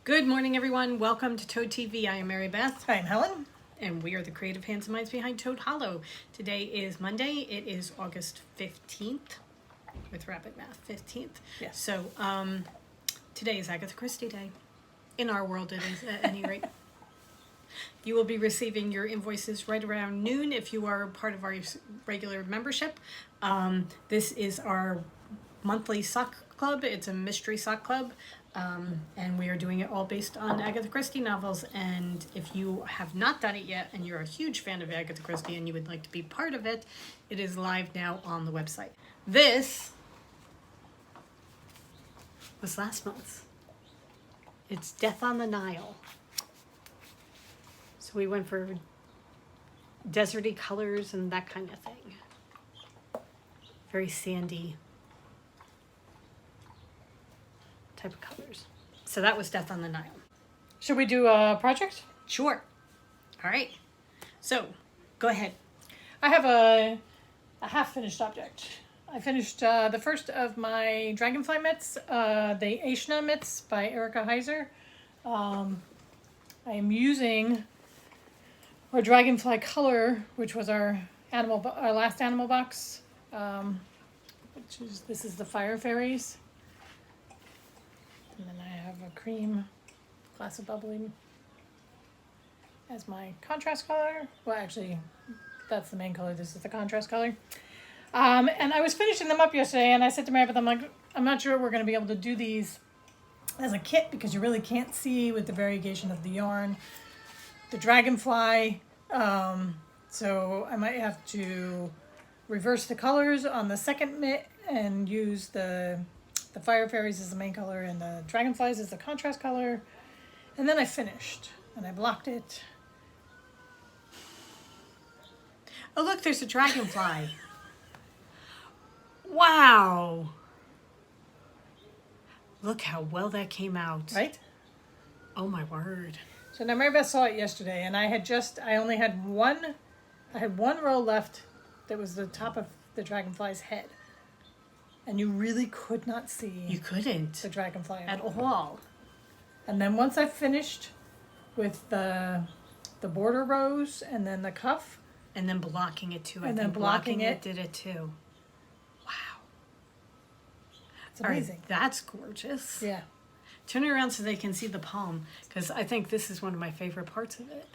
Good morning, everyone. Welcome to Toad TV. I am Mary Beth. Hi, I'm Helen. And we are the creative hands and minds behind Toad Hollow. Today is Monday. It is August 15th. With rapid math, 15th. Yes. So, today is Agatha Christie Day. In our world, it is at any rate. You will be receiving your invoices right around noon if you are part of our regular membership. This is our monthly sock club. It's a mystery sock club. And we are doing it all based on Agatha Christie novels. And if you have not done it yet and you're a huge fan of Agatha Christie and you would like to be part of it, it is live now on the website. This was last month's. It's Death on the Nile. So we went for deserty colors and that kind of thing. Very sandy type of colors. So that was Death on the Nile. Should we do a project? Sure. All right. So go ahead. I have a half-finished object. I finished the first of my dragonfly mitts, the Ashna mitts by Erica Heiser. I am using our dragonfly color, which was our last animal box, this is the Fire Fairies. And then I have a cream glass of bubbly as my contrast color. Well, actually, that's the main color. This is the contrast color. And I was finishing them up yesterday, and I said to Meredith, I'm not sure we're going to be able to do these as a kit because you really can't see with the variegation of the yarn. The dragonfly, so I might have to reverse the colors on the second mitt and use the Fire Fairies is the main color and the Dragonflies is the contrast color. And then I finished and I blocked it. Oh, look, there's a dragonfly. Wow. Look how well that came out. Right? Oh, my word. So now Mary Beth saw it yesterday and I had one row left that was the top of the dragonfly's head. And you really could not see You couldn't. the dragonfly At all. And then once I finished with the border rows and then the cuff. And then blocking it too. I And then think blocking it. did it too. Wow. It's amazing. All right, that's gorgeous. Yeah. Turn it around so they can see the palm, because I think this is one of my favorite parts of it.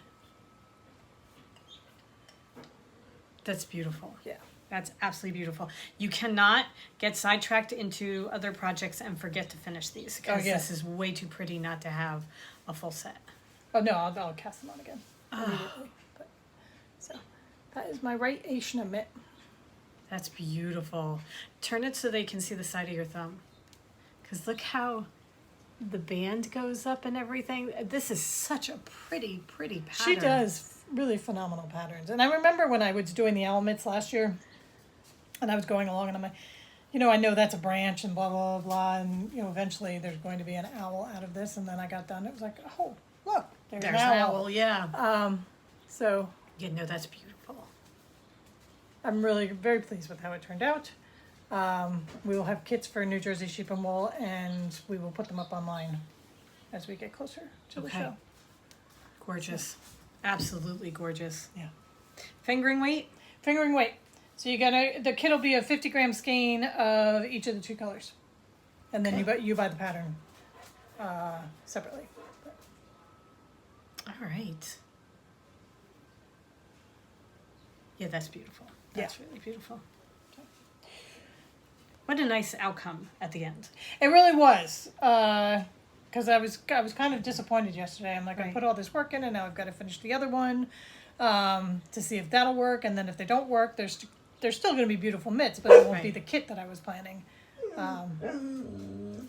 That's beautiful. Yeah. That's absolutely beautiful. You cannot get sidetracked into other projects and forget to finish these, because this is way too pretty not to have a full set. Oh no, I'll cast them on again immediately. But, so that is my right Ashna mitt. That's beautiful. Turn it so they can see the side of your thumb, because look how the band goes up and everything. This is such a pretty pattern. She does really phenomenal patterns. And I remember when I was doing the owl mitts last year, and I was going along and I'm like, I know that's a branch and blah, blah, blah. And, eventually there's going to be an owl out of this. And then I got done. It was like, oh, look, there's an owl. Yeah. So Yeah, no, that's beautiful. I'm really very pleased with how it turned out. We will have kits for New Jersey Sheep and Wool, and we will put them up online as we get closer to the show. Gorgeous. Absolutely gorgeous. Yeah. Fingering weight? Fingering weight. So the kit will be a 50-gram skein of each of the two colors. And then you buy the pattern separately. All right. Yeah, that's beautiful. That's really beautiful. Okay. What a nice outcome at the end. It really was. Because I was kind of disappointed yesterday. I'm like, I put all this work in and now I've got to finish the other one to see if that'll work. And then if they don't work, there's still going to be beautiful mitts, but it won't be the kit that I was planning.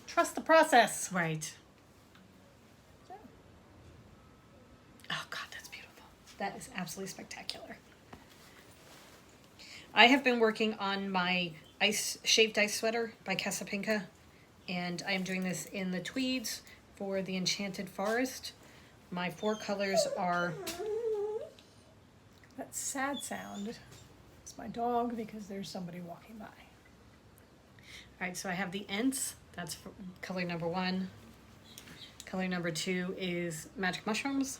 Trust the process. Right. Oh, God, that's beautiful. That is absolutely spectacular. I have been working on my shaved ice sweater by Casapinka, and I am doing this in the tweeds for the Enchanted Forest. My 4 colors are... That sad sound. It's my dog because there's somebody walking by. All right, so I have the Ents. That's color number 1. Color number 2 is Magic Mushrooms.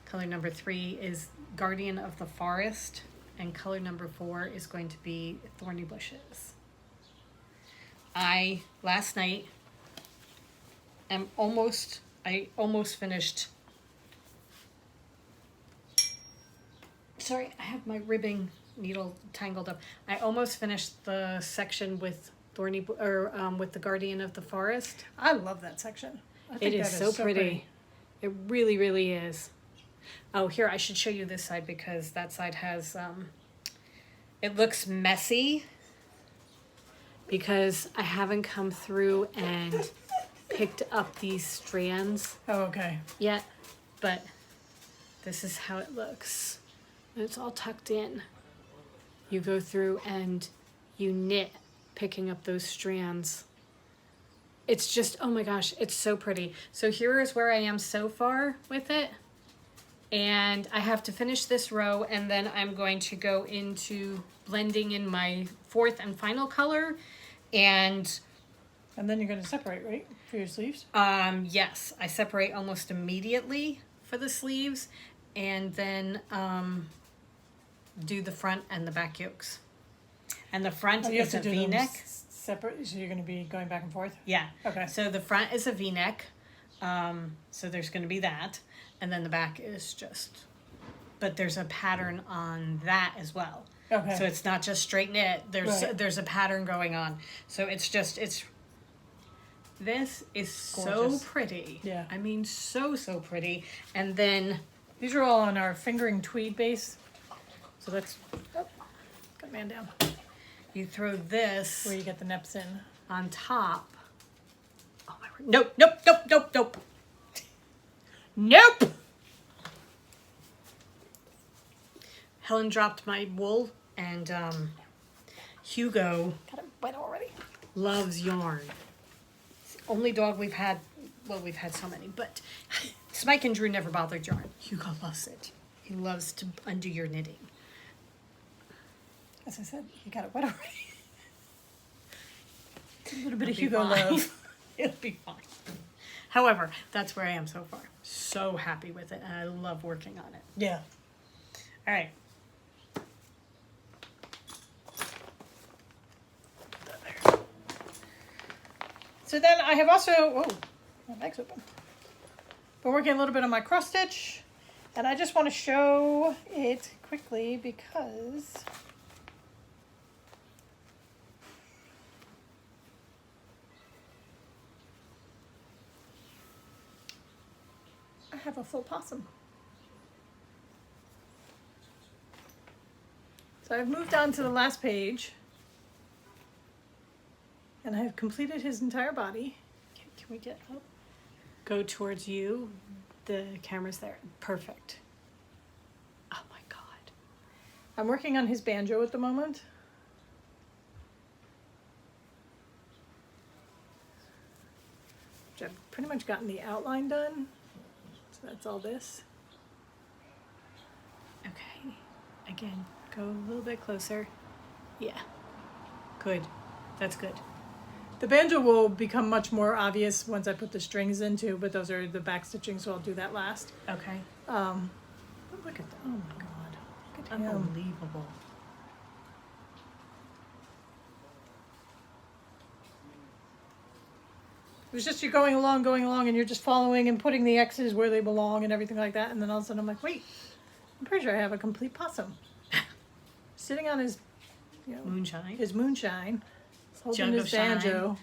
Color number 3 is Guardian of the Forest. And color number 4 is going to be Thorny Bushes. Last night, I almost finished. Sorry, I have my ribbing needle tangled up. I almost finished the section with with the Guardian of the Forest. I love that section. I think It is that so pretty. It really, really is. Oh, here, I should show you this side because that side has, it looks messy because I haven't come through and picked up these strands Oh, okay. yet, but this is how it looks. And it's all tucked in. You go through and you knit, picking up those strands. It's just, oh my gosh, it's so pretty. So here is where I am so far with it. And I have to finish this row, and then I'm going to go into blending in my 4th and final color. And then you're going to separate, right? For your sleeves? yes, I separate almost immediately for the sleeves, and then do the front and the back yokes. And the front You have is to a do them V-neck. separate, so you're going to be going back and forth? Yeah. Okay. So the front is a V-neck. So there's going to be that. And then the back is just, but there's a pattern on that as well. Okay. So it's not just straight knit. Right. There's a pattern going on. So it's this is Gorgeous. so pretty. Yeah. I mean, so pretty. And then These are all on our fingering tweed base. So that's, got man down. you throw this Where you get the neps in. on top. Oh my word. Nope, nope, nope, nope, nope. Nope! Helen dropped my wool, and Hugo Got it wet already. loves yarn. It's the only dog we've had, well, we've had so many, but Spike and Drew never bothered yarn. Hugo loves it. He loves to undo your knitting. As I said, you got it wet already. It's a little bit of It'll be Hugo fine. love. It'll be fine. However, that's where I am so far. So happy with it, and I love working on it. Yeah. All right. So then I have also, whoa, my leg's open. Been working a little bit on my cross stitch, and I just want to show it quickly because I have a full possum. So I've moved on to the last page, and I have completed his entire body. Can we get up? Go towards you. The camera's there. Perfect. Oh my God. I'm working on his banjo at the moment. Which I've pretty much gotten the outline done. So that's all this. Okay. Again, go a little bit closer. Yeah. Good. That's good. The banjo will become much more obvious once I put the strings into, but those are the back stitching, so I'll do that last. Okay. But look at that. Oh my God. Look at him. Unbelievable. It was just you're going along, and you're just following and putting the X's where they belong and everything like that. And then all of a sudden I'm like, wait, I'm pretty sure I have a complete possum. Sitting on his, Moonshine. his moonshine, holding Jug his of shine. banjo.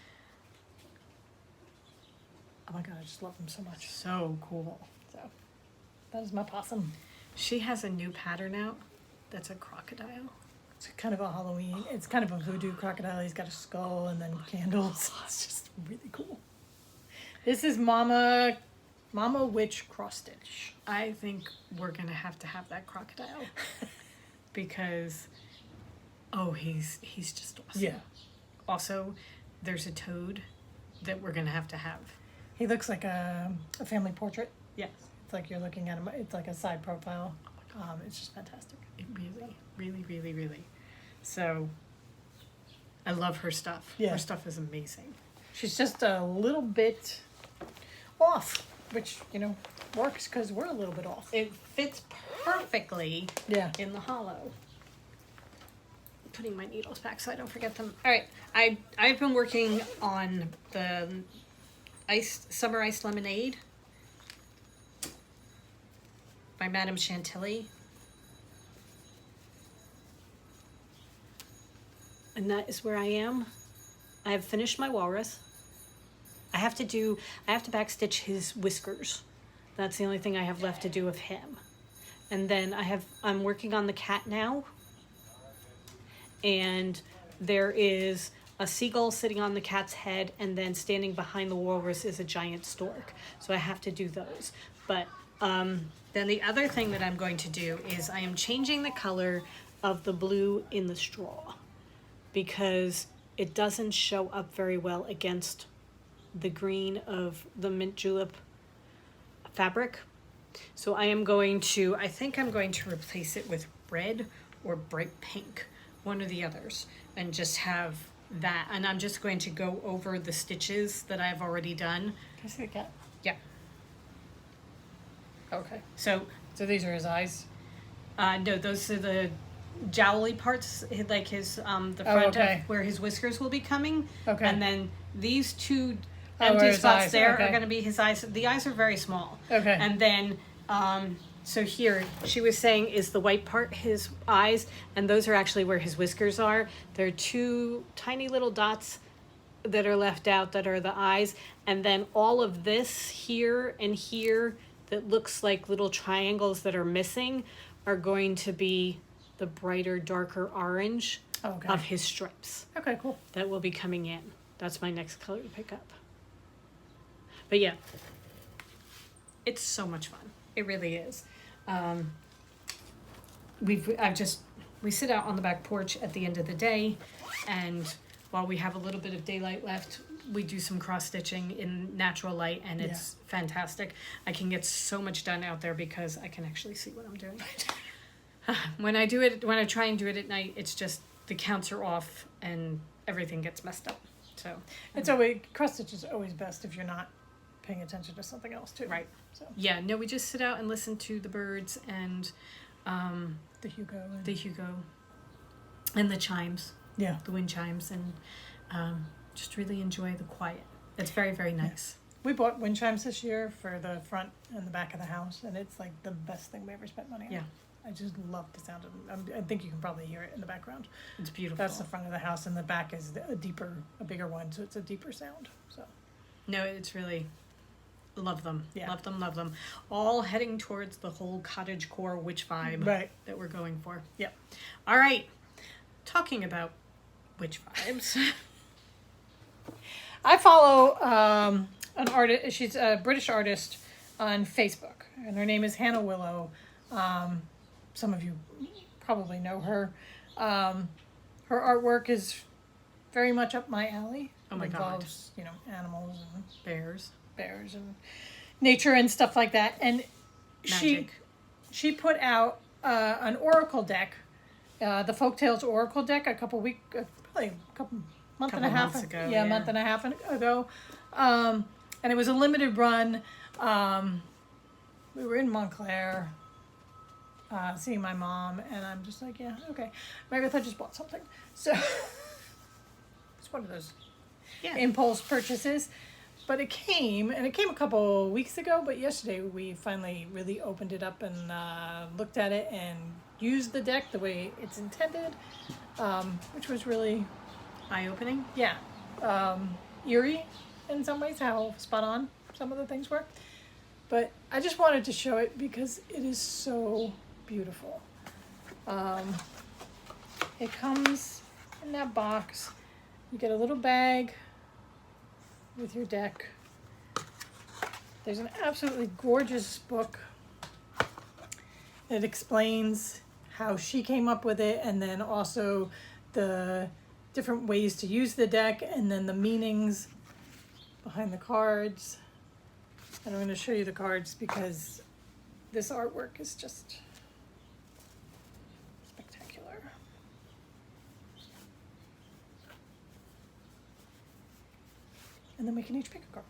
Oh my God, I just love him so much. So cool. So that is my possum. She has a new pattern out that's a crocodile. It's kind of a Halloween. It's kind of a voodoo crocodile. He's got a skull and then candles. It's just really cool. This is Mama Witch cross stitch. I think we're going to have that crocodile. Because, he's just awesome. Yeah. Also, there's a toad that we're going to have. He looks like a family portrait. Yes. It's like you're looking at him. It's like a side profile. It's just fantastic. It really, really, really, really. So, I love her stuff. Yeah. Her stuff is amazing. She's just a little bit off, which, works because we're a little bit off. It fits perfectly Yeah. in the hollow. Putting my needles back so I don't forget them. All right, I've been working on the summer iced lemonade by Madame Chantilly, and that is where I am. I have finished my walrus. I have to backstitch his whiskers. That's the only thing I have left to do of him. And then I'm working on the cat now. And there is a seagull sitting on the cat's head, and then standing behind the walrus is a giant stork. So I have to do those. But then the other thing that I'm going to do is I am changing the color of the blue in the straw, because it doesn't show up very well against the green of the mint julep fabric. So I think I'm going to replace it with red or bright pink, one or the others, and just have that. And I'm just going to go over the stitches that I've already done. Can I see the cat? Yeah. Okay. So So these are his eyes? no, those are the jowly parts, like his the Oh, front okay. of where his whiskers will be coming. Okay. And then these two Oh, where empty his spots eyes, there okay. are going to be his eyes. The eyes are very small. Okay. And then so here she was saying is the white part his eyes, and those are actually where his whiskers are. There are two tiny little dots that are left out that are the eyes, and then all of this here and here that looks like little triangles that are missing are going to be the brighter, darker orange Okay. of his stripes Okay, cool. that will be coming in. That's my next color to pick up. But yeah, it's so much fun. It really is. We sit out on the back porch at the end of the day, and while we have a little bit of daylight left, we do some cross stitching in natural light, and it's fantastic. I can get so much done out there because I can actually see what I'm doing. When I try and do it at night, it's just the counts are off and everything gets messed up. So It's always, cross stitch is always best if you're not paying attention to something else too. right. So Yeah, no, we just sit out and listen to the birds and the Hugo. And, the Hugo and the chimes, yeah. the wind chimes, and just really enjoy the quiet. It's very, very nice. We bought wind chimes this year for the front and the back of the house, and it's like the best thing we ever spent money on. Yeah. I just love the sound of them. I think you can probably hear it in the background. It's beautiful. That's the front of the house, and the back is a bigger one, so it's a deeper sound. So No, it's really, love them. Yeah. Love them, love them. All heading towards the whole cottagecore witch vibe right, that we're going for. Yep. All right. Talking about witch vibes. I follow an artist. She's a British artist on Facebook, and her name is Hannah Willow. Some of you probably know her. Her artwork is very much up my alley. Oh my It God. involves, animals and Bears. bears and nature and stuff like that. And Magic. she put out an oracle deck, the Folktales Oracle deck, probably a couple month and a Couple half months ago, yeah, yeah. month and a half ago. And it was a limited run. We were in Montclair. Seeing my mom, and I'm just like, yeah, okay. Meredith just bought something, so it's one of those Yeah. impulse purchases. But it came a couple weeks ago. But yesterday we finally really opened it up and looked at it and used the deck the way it's intended, which was really Eye-opening. eerie in some ways. How spot on some of the things were. But I just wanted to show it because it is so beautiful. It comes in that box. You get a little bag with your deck. There's an absolutely gorgeous book that explains how she came up with it, and then also the different ways to use the deck, and then the meanings behind the cards. And I'm going to show you the cards because this artwork is just spectacular. And then we can each pick a card.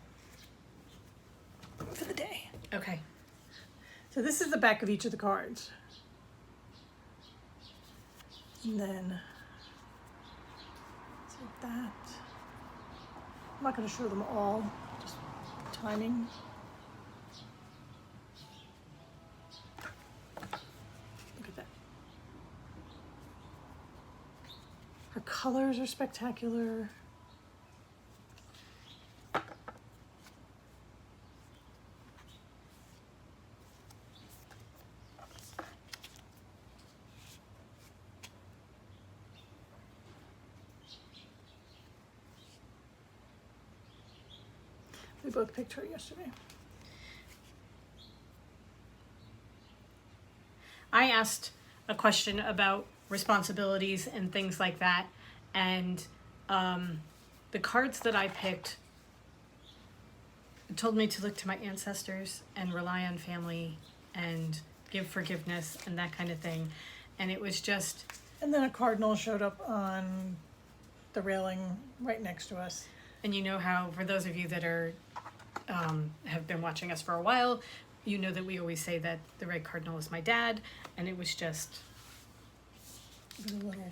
Okay. So this is the back of each of the cards. And then, it's like that. I'm not going to show them all, just timing. Look at that. Her colors are spectacular. We both picked her yesterday. I asked a question about responsibilities and things like that, and the cards that I picked told me to look to my ancestors and rely on family and give forgiveness and that kind of thing. And it was just, And then a cardinal showed up on the railing right next to us. and you know how, for those of you that are have been watching us for a while, you know that we always say that the red cardinal is my dad, and it was just It was a little...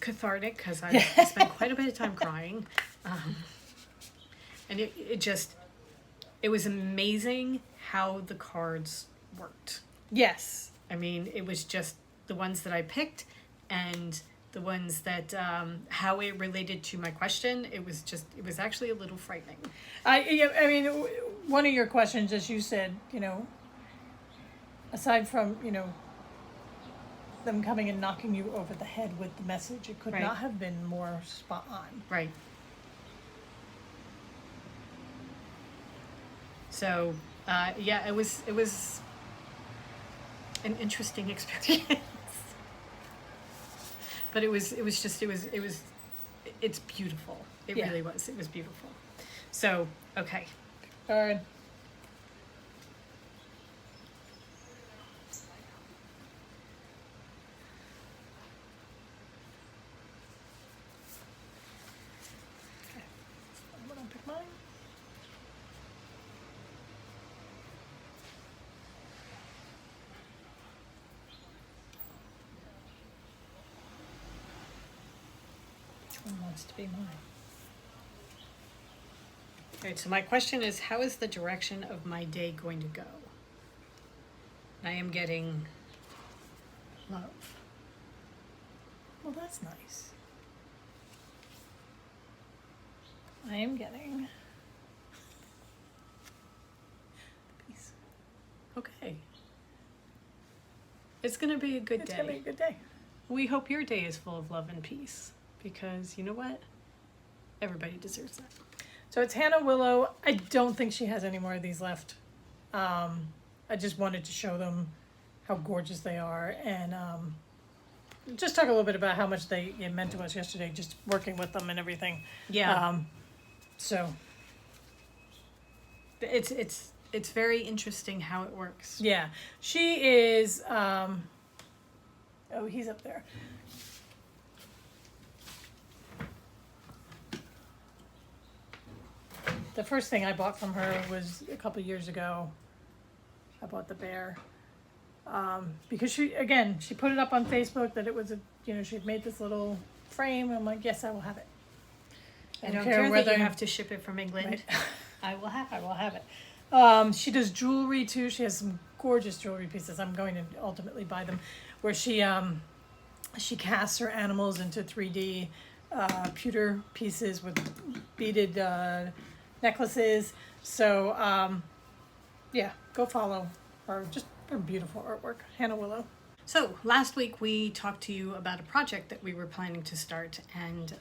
cathartic because I spent quite a bit of time crying, and it was amazing how the cards worked. Yes. I mean, it was just the ones that I picked and the ones that how it related to my question. It was actually a little frightening. I mean, one of your questions, as you said, aside from, them coming and knocking you over the head with the message, it could Right. not have been more spot on. Right. So, it was an interesting experience. But it's beautiful. It Yeah. really was. It was beautiful. So, okay. All right. Okay. I'm gonna pick mine. Which one wants to be mine? All right, so my question is, how is the direction of my day going to go? I am getting love. Well, that's nice. I am getting peace. Okay. It's going to be a good It's day. gonna be a good day. We hope your day is full of love and peace, because you know what? Everybody deserves that. So it's Hannah Willow. I don't think she has any more of these left. I just wanted to show them how gorgeous they are, and just talk a little bit about how much it meant to us yesterday, just working with them and everything. Yeah. So It's very interesting how it works. yeah, she is. Oh, he's up there. The first thing I bought from her was a couple years ago. I bought the bear. Because she put it up on Facebook that it was she'd made this little frame. I'm like, yes, I will have it. I don't care whether you have to ship it from England. Right. I will have it. I will have it. She does jewelry too. She has some gorgeous jewelry pieces. I'm going to ultimately buy them. Where she casts her animals into 3D pewter pieces with beaded necklaces. So yeah, go follow her. Just her beautiful artwork, Hannah Willow. So last week we talked to you about a project that we were planning to start, and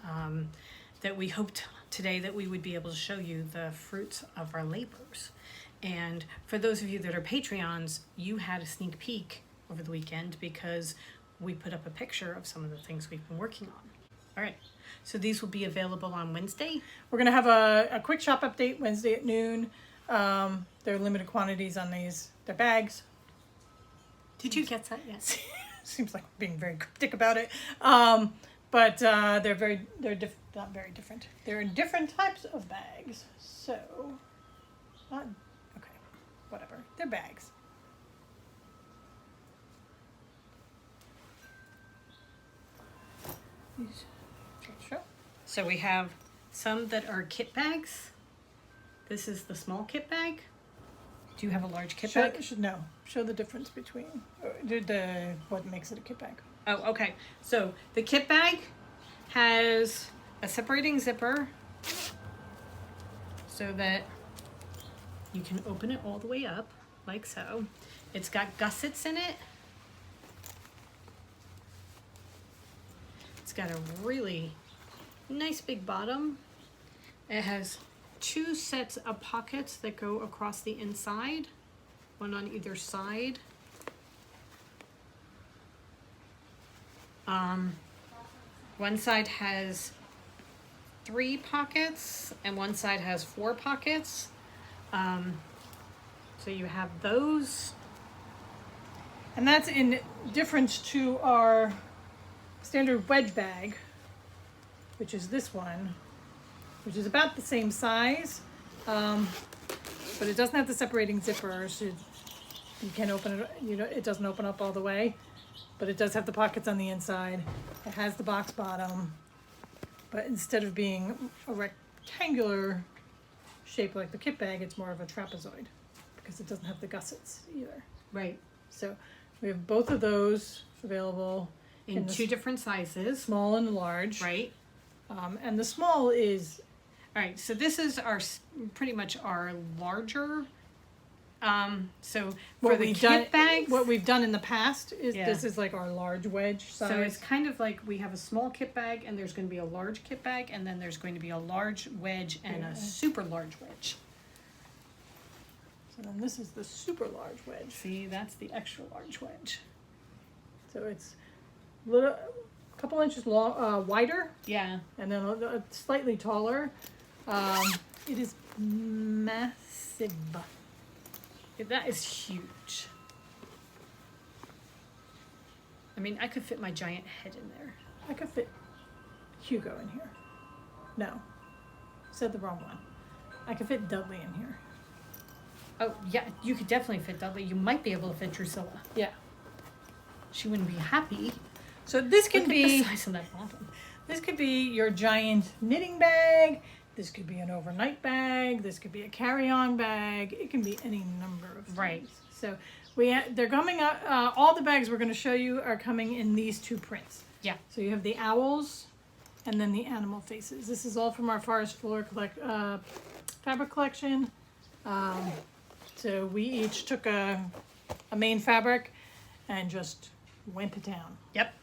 that we hoped today that we would be able to show you the fruits of our labors. And for those of you that are Patreons, you had a sneak peek over the weekend because we put up a picture of some of the things we've been working on. All right, so these will be available on Wednesday. We're gonna have a quick shop update Wednesday at noon. There are limited quantities on these. They're bags. Did you get that yet? Seems like we're being very cryptic about it. But they're not very different. They're in different types of bags. So, not okay. whatever. They're bags. Sure. So we have some that are kit bags. This is the small kit bag. Do you have a large kit bag? No. Show the difference between what makes it a kit bag. Oh, okay. So the kit bag has a separating zipper so that you can open it all the way up, like so. It's got gussets in it. It's got a really nice big bottom. It has 2 sets of pockets that go across the inside, one on either side. One side has 3 pockets and one side has 4 pockets. So you have those. And that's in difference to our standard wedge bag, which is this one, which is about the same size, but it doesn't have the separating zipper, so you can open it. It doesn't open up all the way, but it does have the pockets on the inside. It has the box bottom, but instead of being a rectangular shape like the kit bag, it's more of a trapezoid because it doesn't have the gussets either. Right. So we have both of those available In 2 different sizes. small and large. Right. And the small is, All right. So this is pretty much our larger. So for the kit bags, what we've done in the past is Yeah. this is like our large wedge size. so it's kind of like we have a small kit bag and there's going to be a large kit bag and then there's going to be a large wedge and Yeah. a super large wedge. So then this is the super large wedge. See, that's the extra large wedge. So it's a couple inches long, wider, Yeah. and then slightly taller. It is massive. That is huge. I mean, I could fit my giant head in there. I could fit Hugo in here. No, said the wrong one. I could fit Dudley in here. Oh, yeah, you could definitely fit Dudley. You might be able to fit Drusilla. Yeah. She wouldn't be happy. So this can Look at be the size of that bottom. This could be your giant knitting bag. This could be an overnight bag. This could be a carry-on bag. It can be any number of things. Right. So they're coming out. All the bags we're going to show you are coming in these 2 prints. Yeah. So you have the owls, and then the animal faces. This is all from our Forest Floor fabric collection. So we each took a main fabric and just went to town. Yep.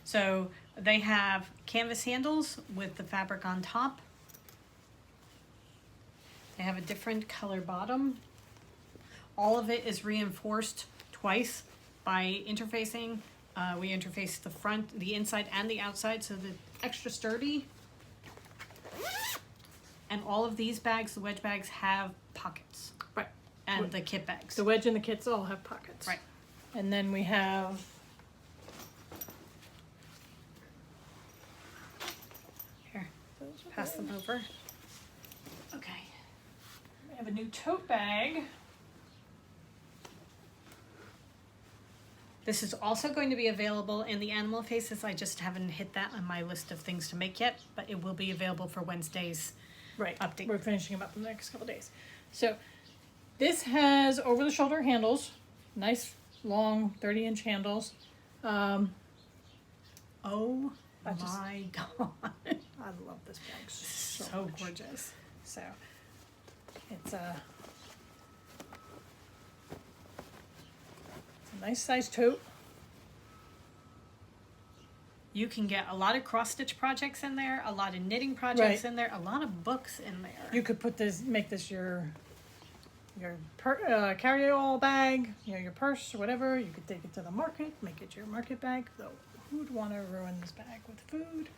So they have canvas handles with the fabric on top. They have a different color bottom. All of it is reinforced twice by interfacing. We interface the front, the inside, and the outside, so they're extra sturdy. And all of these bags, the wedge bags, have pockets. Right. And the kit bags. The wedge and the kits all have pockets. Right. And then we have Here, pass them over. Okay. We have a new tote bag. This is also going to be available in the animal faces. I just haven't hit that on my list of things to make yet, but it will be available for Wednesday's update. We're finishing them up in the next couple days. So this has over-the-shoulder handles, nice long 30-inch handles. Oh I just- my god. I love this bag So much. gorgeous. So it's a nice size tote. You can get a lot of cross-stitch projects in there, a lot of knitting projects Right. in there, a lot of books in there. You could make this your carry-all bag, your purse or whatever. You could take it to the market, make it your market bag. Though who'd want to ruin this bag with food?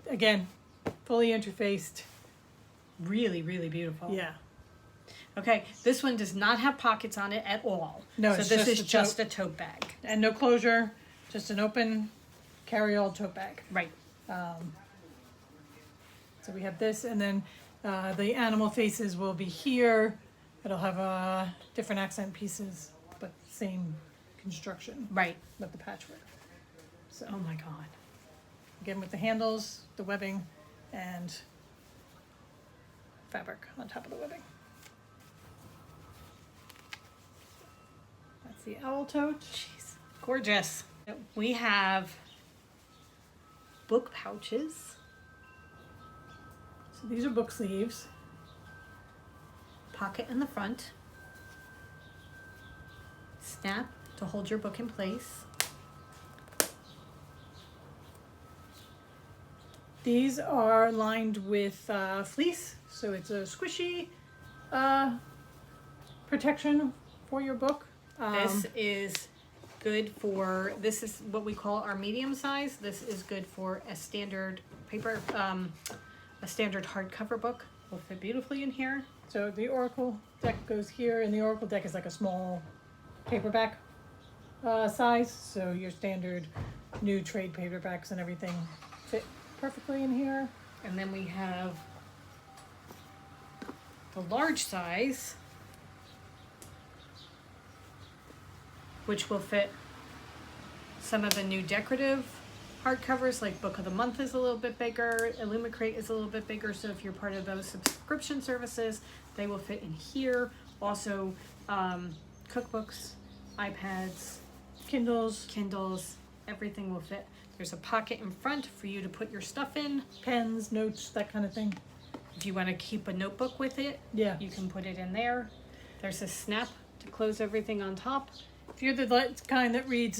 Again, fully interfaced. Really, really beautiful. Yeah. Okay, this one does not have pockets on it at all. No, so it's this just is a just a tote bag. And no closure, just an open carry-all tote bag. Right. So we have this, and then The animal faces will be here. It'll have different accent pieces, but same construction Right. with the patchwork. So Oh my God. again with the handles, the webbing, and fabric on top of the webbing. That's the owl tote. Jeez. Gorgeous. We have book pouches. So these are book sleeves. Pocket in the front. Snap to hold your book in place. These are lined with fleece, so it's a squishy protection for your book. This is good for, this is what we call our medium size. This is good for a standard paper, a standard hardcover book. Will fit beautifully in here. So the Oracle deck goes here, and the Oracle deck is like a small paperback size. So your standard new trade paperbacks and everything fit perfectly in here. And then we have the large size, which will fit some of the new decorative hardcovers, like Book of the Month is a little bit bigger, Illumicrate is a little bit bigger, so if you're part of those subscription services, they will fit in here. Also, cookbooks, iPads, Kindles, everything will fit. There's a pocket in front for you to put your stuff in. Pens, notes, that kind of thing. If you want to keep a notebook with it, Yeah. you can put it in there. There's a snap to close everything on top. If you're the kind that reads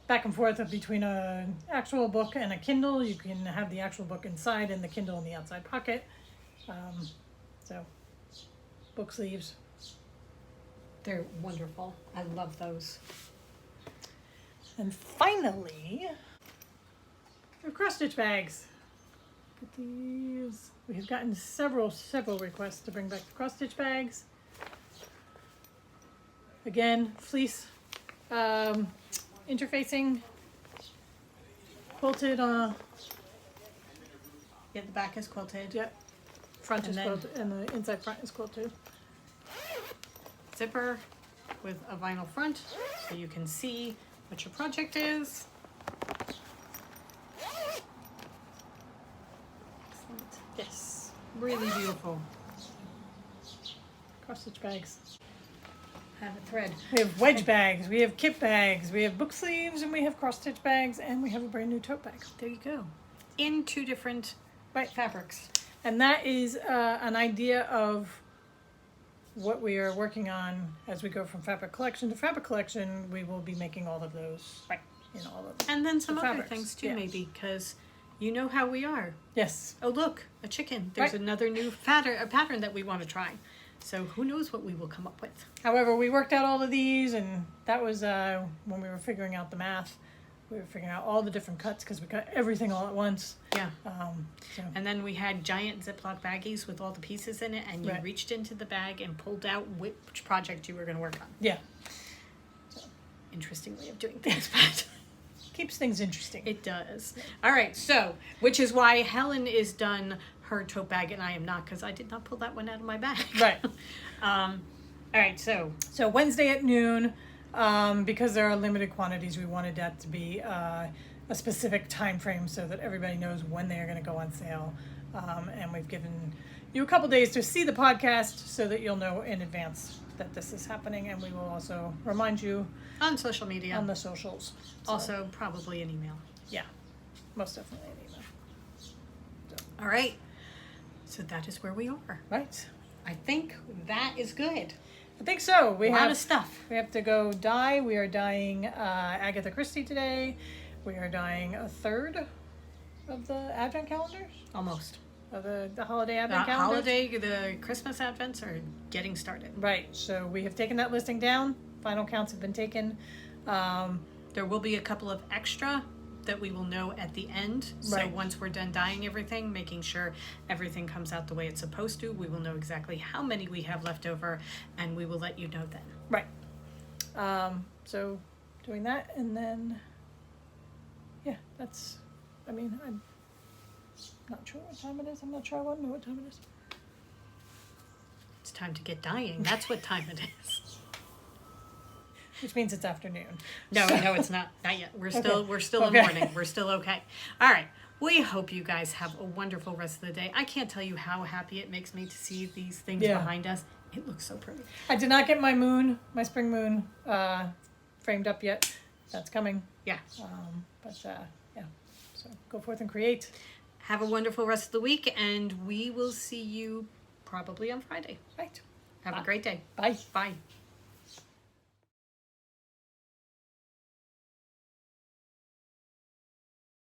back and forth between an actual book and a Kindle, you can have the actual book inside and the Kindle in the outside pocket. So, book sleeves. They're wonderful. I love those. And finally, we have cross-stitch bags. Look at these. We have gotten several requests to bring back the cross-stitch bags. Again, fleece interfacing, quilted. Yeah, the back is quilted. Yep. Front And is then- quilted, and the inside front is quilted. Zipper with a vinyl front, so you can see what your project is. Excellent. Yes. Really beautiful. Cross-stitch bags. Have a thread. We have wedge bags, we have kit bags, we have book sleeves, and we have cross-stitch bags, and we have a brand new tote bag. There you go. In 2 different fabrics. And that is an idea of what we are working on as we go from fabric collection to fabric collection. We will be making all of those in all of them. And then some The other fabrics, things too, yeah. maybe, because you know how we are. Yes. Oh, look, a chicken. There's Right. another new pattern that we want to try. So who knows what we will come up with. However, we worked out all of these, and that was when we were figuring out the math. We were figuring out all the different cuts because we cut everything all at once. Yeah. So And then we had giant Ziploc baggies with all the pieces in it, and you Right. reached into the bag and pulled out which project you were going to work on. yeah, Interesting way of doing things, but keeps things interesting. it does. All right, so, which is why Helen is done her tote bag and I am not, because I did not pull that one out of my bag. Right. All right, so So Wednesday at noon, because there are limited quantities, we wanted that to be a specific time frame so that everybody knows when they are going to go on sale. And we've given you a couple days to see the podcast so that you'll know in advance that this is happening, and we will also remind you on social media, on the socials. So, also probably an email. yeah, most definitely an email. All right, so that is where we are. Right. I think that is good. I think so. We A lot have of stuff. We have to go dye. We are dyeing Agatha Christie today. We are dyeing a third of the advent calendars, Almost. of the holiday The advent calendars. holiday, the Christmas advents are getting started. Right. So we have taken that listing down. Final counts have been taken. There will be a couple of extra that we will know at the end. So Right. once we're done dyeing everything, making sure everything comes out the way it's supposed to, we will know exactly how many we have left over, and we will let you know then. Right. So doing that, and then yeah, that's. I mean, Not sure what time it is. I'm not sure. I won't know what time it is. It's time to get dyeing. That's what time it is. Which means it's afternoon. No, no, it's not. Not yet. We're still in Okay. morning. We're still okay. All right. We hope you guys have a wonderful rest of the day. I can't tell you how happy it makes me to see these things behind us. It looks so pretty. I did not get my moon, my spring moon, framed up yet. That's coming. Yeah. Yeah. So go forth and create. Have a wonderful rest of the week, and we will see you probably on Friday. Right. Have a great day. Bye. Bye.